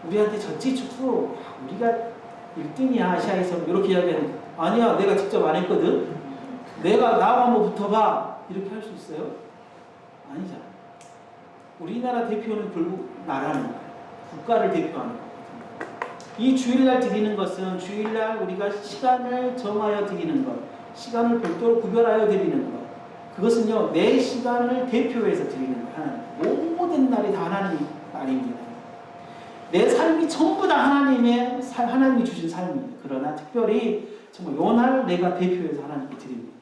우리한테 졌지 축구. 우리가 1등이야 아시아에서 이렇게 이야기하는 아니야 내가 직접 안 했거든. 내가 나하고 한번 붙어봐. 이렇게 할 수 있어요? 아니잖아. 우리나라 대표는 결국 나라는 거예요. 국가를 대표하는 거거든요. 이 주일날 드리는 것은 주일날 우리가 시간을 정하여 드리는 것, 시간을 별도로 구별하여 드리는 것, 그것은요 내 시간을 대표해서 드리는 거예요. 모든 날이 다 하나님의 날입니다. 내 삶이 전부 다 하나님이 주신 삶입니다. 그러나 특별히 정말 요 날 내가 대표해서 하나님께 드립니다.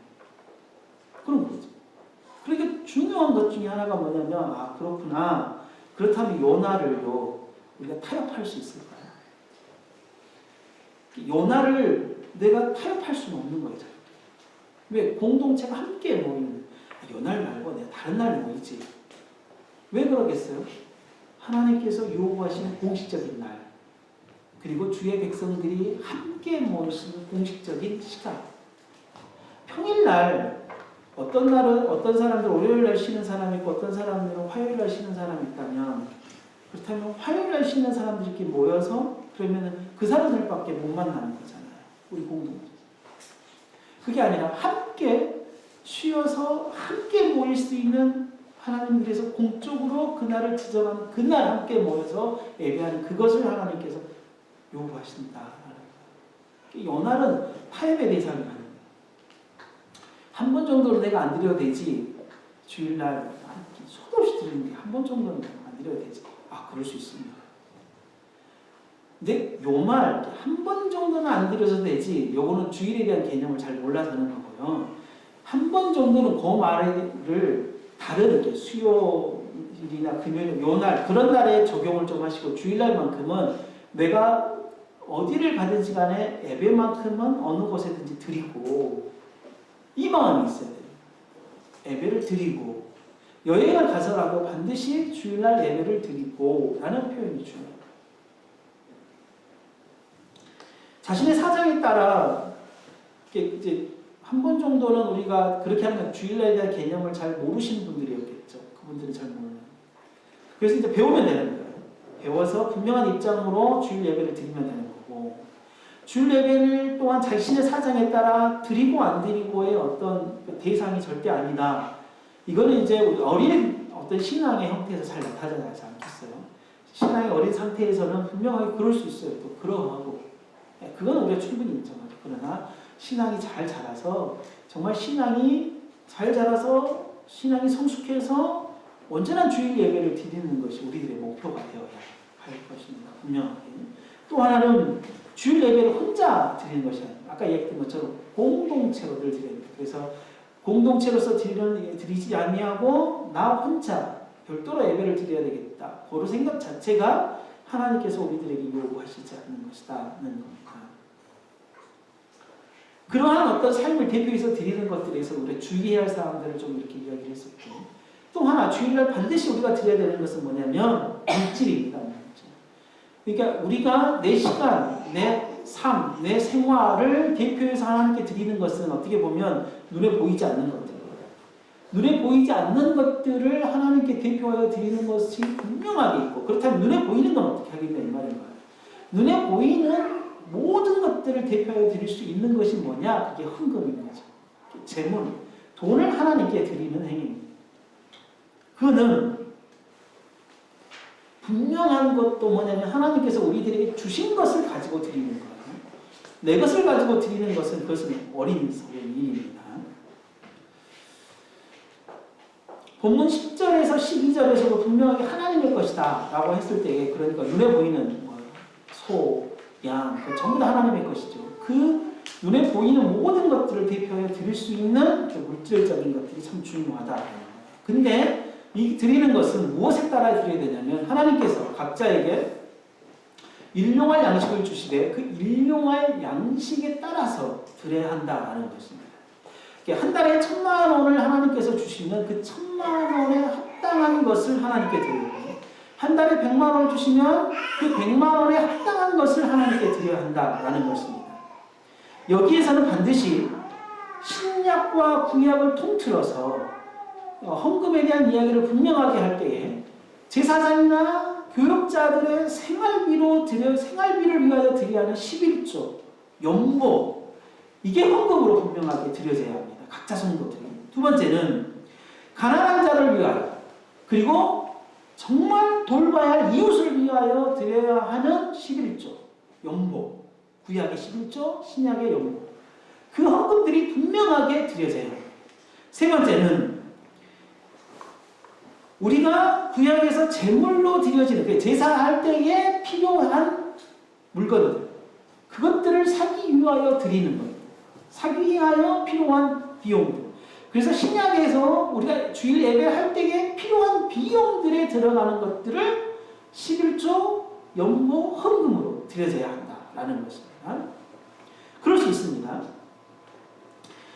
그런 거죠. 그러니까 중요한 것 중에 하나가 뭐냐면 그렇구나. 그렇다면 요 날을요 우리가 타협할 수 있을까요? 요 날을 내가 타협할 수는 없는 거예요. 왜? 공동체가 함께 모이는 요 날 말고 내가 다른 날 모이지. 왜 그러겠어요? 하나님께서 요구하시는 공식적인 날, 그리고 주의 백성들이 함께 모일 수 있는 공식적인 시간. 평일날 어떤 날은 어떤 사람들 월요일날 쉬는 사람이 있고 어떤 사람들은 화요일날 쉬는 사람이 있다면, 그렇다면 화요일날 쉬는 사람들이 이렇게 모여서 그러면 그 사람들밖에 못 만나는 거잖아요. 우리 공동체. 그게 아니라 함께 쉬어서 함께 모일 수 있는 하나님께서 공적으로 그날을 지정한 그날 함께 모여서 예배하는 그것을 하나님께서 요구하신다. 이 날은 타협의 대상이 아닙니다. 한 번 정도는 내가 안 드려도 되지. 주일날 수도 없이 드리는 게 한 번 정도는 안 드려도 되지. 그럴 수 있습니다. 근데 요 말 한 번 정도는 안 드려도 되지. 요거는 주일에 대한 개념을 잘 몰라서 하는 거고요. 한 번 정도는 그 말을 다른 수요일이나 금요일, 요 날 그런 날에 적용을 좀 하시고 주일날만큼은 내가 어디를 가든지 간에 예배만큼은 어느 곳에든지 드리고 이 마음이 있어야 돼요. 예배를 드리고 여행을 가서라도 반드시 주일날 예배를 드리고 라는 표현이 중요해요. 자신의 사정에 따라 이제 한 번 정도는 우리가 그렇게 하는 건 주일날에 대한 개념을 잘 모르시는 분들이었겠죠. 그분들은 잘 모르는. 그래서 이제 배우면 되는 거예요. 배워서 분명한 입장으로 주일 예배를 드리면 되는 거고, 주일 예배를 또한 자신의 사정에 따라 드리고 안 드리고의 어떤 대상이 절대 아니다. 이거는 이제 어린 어떤 신앙의 형태에서 잘 나타나지 않겠어요. 신앙의 어린 상태에서는 분명하게 그럴 수 있어요. 또 그러하고. 그건 우리가 충분히 인정하죠. 그러나 신앙이 잘 자라서, 정말 신앙이 잘 자라서, 신앙이 성숙해서 온전한 주일 예배를 드리는 것이 우리들의 목표가 되어야 할 것입니다. 분명하게. 또 하나는 주일 예배를 혼자 드리는 것이 아니에요. 아까 얘기했던 것처럼 공동체로 늘 드려야 됩니다. 그래서 공동체로서 드리지 아니하고 나 혼자 별도로 예배를 드려야 되겠다. 그런 생각 자체가 하나님께서 우리들에게 요구하시지 않는 것이다는 겁니다. 그러한 어떤 삶을 대표해서 드리는 것들에서 우리가 주의해야 할 사항들을 좀 이렇게 이야기를 했었고, 또 하나 주일날 반드시 우리가 드려야 되는 것은 뭐냐면 물질입니다. 그러니까 우리가 내 시간, 내 삶, 내 생활을 대표해서 하나님께 드리는 것은 어떻게 보면 눈에 보이지 않는 것들이에요. 눈에 보이지 않는 것들을 하나님께 대표하여 드리는 것이 분명하게 있고, 그렇다면 눈에 보이는 건 어떻게 하겠냐 이 말인가요? 눈에 보이는 모든 것들을 대표하여 드릴 수 있는 것이 뭐냐? 그게 헌금인 거죠. 재물, 돈을 하나님께 드리는 행위입니다. 그는 분명한 것도 뭐냐면 하나님께서 우리들에게 주신 것을 가지고 드리는 거예요. 내 것을 가지고 드리는 것은 그것은 어린 소의 일입니다. 본문 10절에서 12절에서도 분명하게 하나님의 것이다 라고 했을 때, 그러니까 눈에 보이는 소, 양, 전부 다 하나님의 것이죠. 그 눈에 보이는 모든 것들을 대표해 드릴 수 있는 물질적인 것들이 참 중요하다. 근데 이 드리는 것은 무엇에 따라 드려야 되냐면 하나님께서 각자에게 일용할 양식을 주시되 그 일용할 양식에 따라서 드려야 한다라는 것입니다. 한 달에 1,000,000원을 하나님께서 주시면 그 1,000,000원에 합당한 것을 하나님께 드려요. 한 달에 100만원을 주시면 그 100만원에 합당한 것을 하나님께 드려야 한다라는 것입니다. 여기에서는 반드시 신약과 구약을 통틀어서 헌금에 대한 이야기를 분명하게 할 때에 제사장이나 교역자들의 생활비를 위하여 드려야 하는 11조, 연보, 이게 헌금으로 분명하게 드려져야 합니다. 각자 성도들이. 두 번째는 가난한 자를 위하여, 그리고 정말 돌봐야 할 이웃을 위하여 드려야 하는 11조, 연보, 구약의 11조, 신약의 연보. 그 헌금들이 분명하게 드려져야 합니다. 세 번째는 우리가 구약에서 제물로 드려지는, 제사할 때에 필요한 물건들, 그것들을 사기 위하여 드리는 거예요. 사기 위하여 필요한 비용들. 그래서 신약에서 우리가 주일 예배할 때에 필요한 비용들에 들어가는 것들을 11조 연보 헌금으로 드려져야 한다라는 것입니다. 그럴 수 있습니다.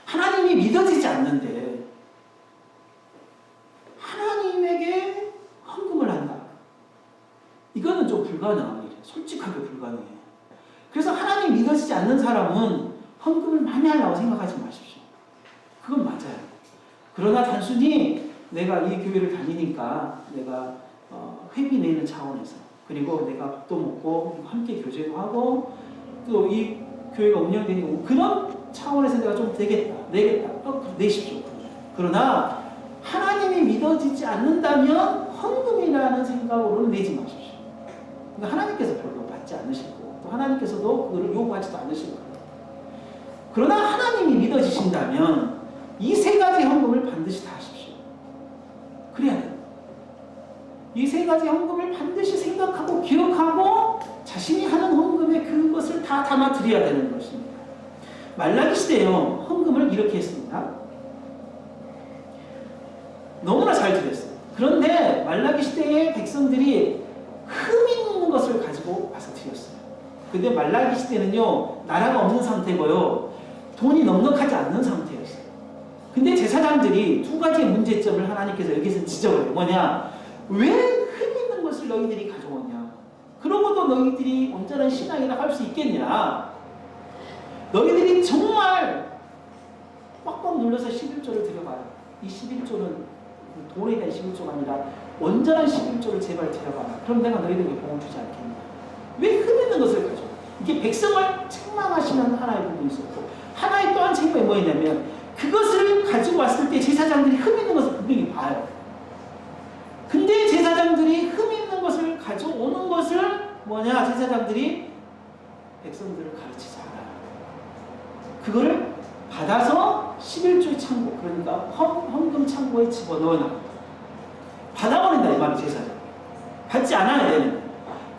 하나님이 믿어지지 않는데 하나님에게 헌금을 한다. 이거는 좀 불가능한 일이에요. 솔직하게 불가능해요. 그래서 하나님 믿어지지 않는 사람은 헌금을 많이 하려고 생각하지 마십시오. 그건 맞아요. 그러나 단순히 내가 이 교회를 다니니까 내가 회비 내는 차원에서, 그리고 내가 밥도 먹고 함께 교제도 하고 또 이 교회가 운영되는 그런 차원에서 내가 좀 내겠다. 내십시오. 그러나 하나님이 믿어지지 않는다면 헌금이라는 생각으로는 내지 마십시오. 그러니까 하나님께서 별로 받지 않으실 거고, 또 하나님께서도 그거를 요구하지도 않으실 거예요. 그러나 하나님이 믿어지신다면 이 세 가지 헌금을 반드시 다 하십시오. 그래야 돼요. 이 세 가지 헌금을 반드시 생각하고 기억하고 자신이 하는 헌금에 그것을 다 담아드려야 되는 것입니다. 말라기 시대에요, 헌금을 이렇게 했습니다. 너무나 잘 드렸어요. 그런데 말라기 시대의 백성들이 흠 있는 것을 가지고 와서 드렸어요. 근데 말라기 시대는요, 나라가 없는 상태고요, 돈이 넉넉하지 않는 상태였어요. 근데 제사장들이 두 가지의 문제점을 하나님께서 여기서 지적을 해요. 뭐냐? 왜 흠 있는 것을 너희들이 가져오냐? 그러고도 너희들이 온전한 신앙이라 할 수 있겠냐? 너희들이 정말 꽉꽉 눌러서 11조를 드려봐요. 이 11조는 돈에 대한 11조가 아니라 온전한 11조를 제발 드려봐라. 그럼 내가 너희들에게 복을 주지 않겠냐. 왜 흠있는 것을 가져? 이게 백성을 책망하시는 하나의 부분이 있었고, 하나의 또한 책망이 뭐였냐면, 그것을 가지고 왔을 때 제사장들이 흠있는 것을 분명히 봐요. 근데 제사장들이 흠있는 것을 가져오는 것을 뭐냐, 제사장들이 백성들을 가르치지 않아요. 그거를 받아서 11조의 창고, 그러니까 헌금 창고에 집어넣어놔. 받아버린다 이 말이 제사장. 받지 않아야 되는.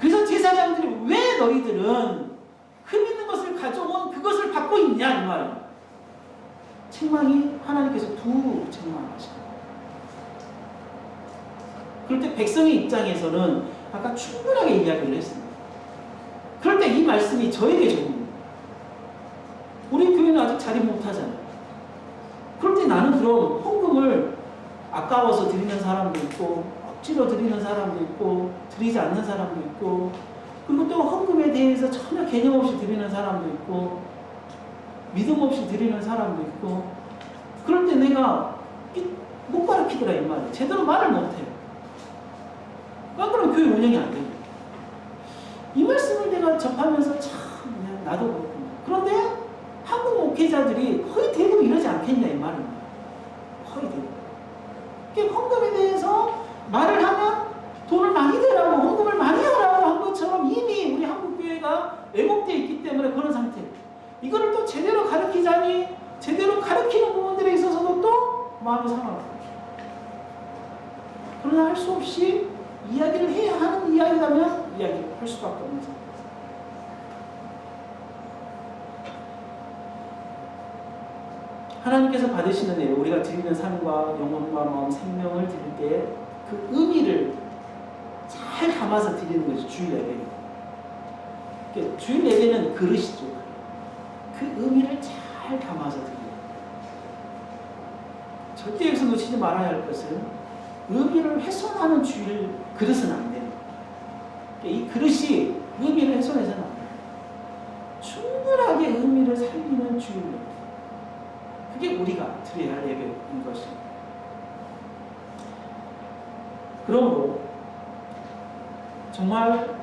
그래서 제사장들이 왜 너희들은 흠있는 것을 가져온 그것을 받고 있냐 이 말이에요. 책망이 하나님께서 두 책망을 하시는 거예요. 그럴 때 백성의 입장에서는 아까 충분하게 이야기를 했습니다. 그럴 때 이 말씀이 저에게 적용됩니다. 우리 교회는 아직 자리 못하잖아요. 그럴 때 나는 그럼 헌금을 아까워서 드리는 사람도 있고, 억지로 드리는 사람도 있고, 드리지 않는 사람도 있고, 그리고 또 헌금에 대해서 전혀 개념 없이 드리는 사람도 있고, 믿음 없이 드리는 사람도 있고, 그럴 때 내가 못 가르치더라 이 말이에요. 제대로 말을 못해요. 그럼 교회 운영이 안 됩니다. 이 말씀을 내가 접하면서 참 그냥 나도 그렇구나. 그런데 한국 목회자들이 거의 대부분 이러지 않겠냐 이 말입니다. 거의 대부분. 헌금에 대해서 말을 하면 돈을 많이 내라고, 헌금을 많이 하라고 한 것처럼 이미 우리 한국교회가 왜곡되어 있기 때문에 그런 상태. 이거를 또 제대로 가르치자니 제대로 가르치는 부분들에 있어서도 또 마음이 상하고. 그러나 할 수 없이 이야기를 해야 하는 이야기라면 이야기를 할 수밖에 없는 상태. 하나님께서 받으시는 일, 우리가 드리는 삶과 영혼과 마음, 생명을 드릴 때 그 의미를 잘 담아서 드리는 것이 주일 예배. 주일 예배는 그릇이죠. 그 의미를 잘 담아서 드려요. 절대 여기서 놓치지 말아야 할 것은 의미를 훼손하는 주일 그릇은 안 돼요. 이 그릇이 의미를 훼손해서는 안 돼요. 충분하게 의미를 살리는 주일 예배. 그게 우리가 드려야 할 예배인 것입니다. 그러므로 정말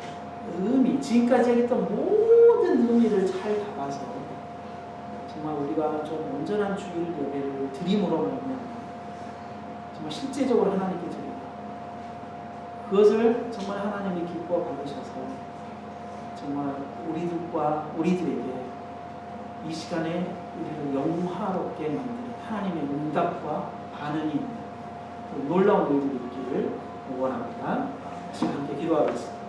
의미, 지금까지 했던 모든 의미를 잘 담아서 정말 우리가 좀 온전한 주일 예배를 드림으로 말하면 정말 실제적으로 하나님께 드립니다. 그것을 정말 하나님이 기뻐 받으셔서 정말 우리들에게 이 시간에 우리를 영화롭게 만드는 하나님의 응답과 반응이 있는 놀라운 일들이 있기를 원합니다. 지금 함께 기도하겠습니다.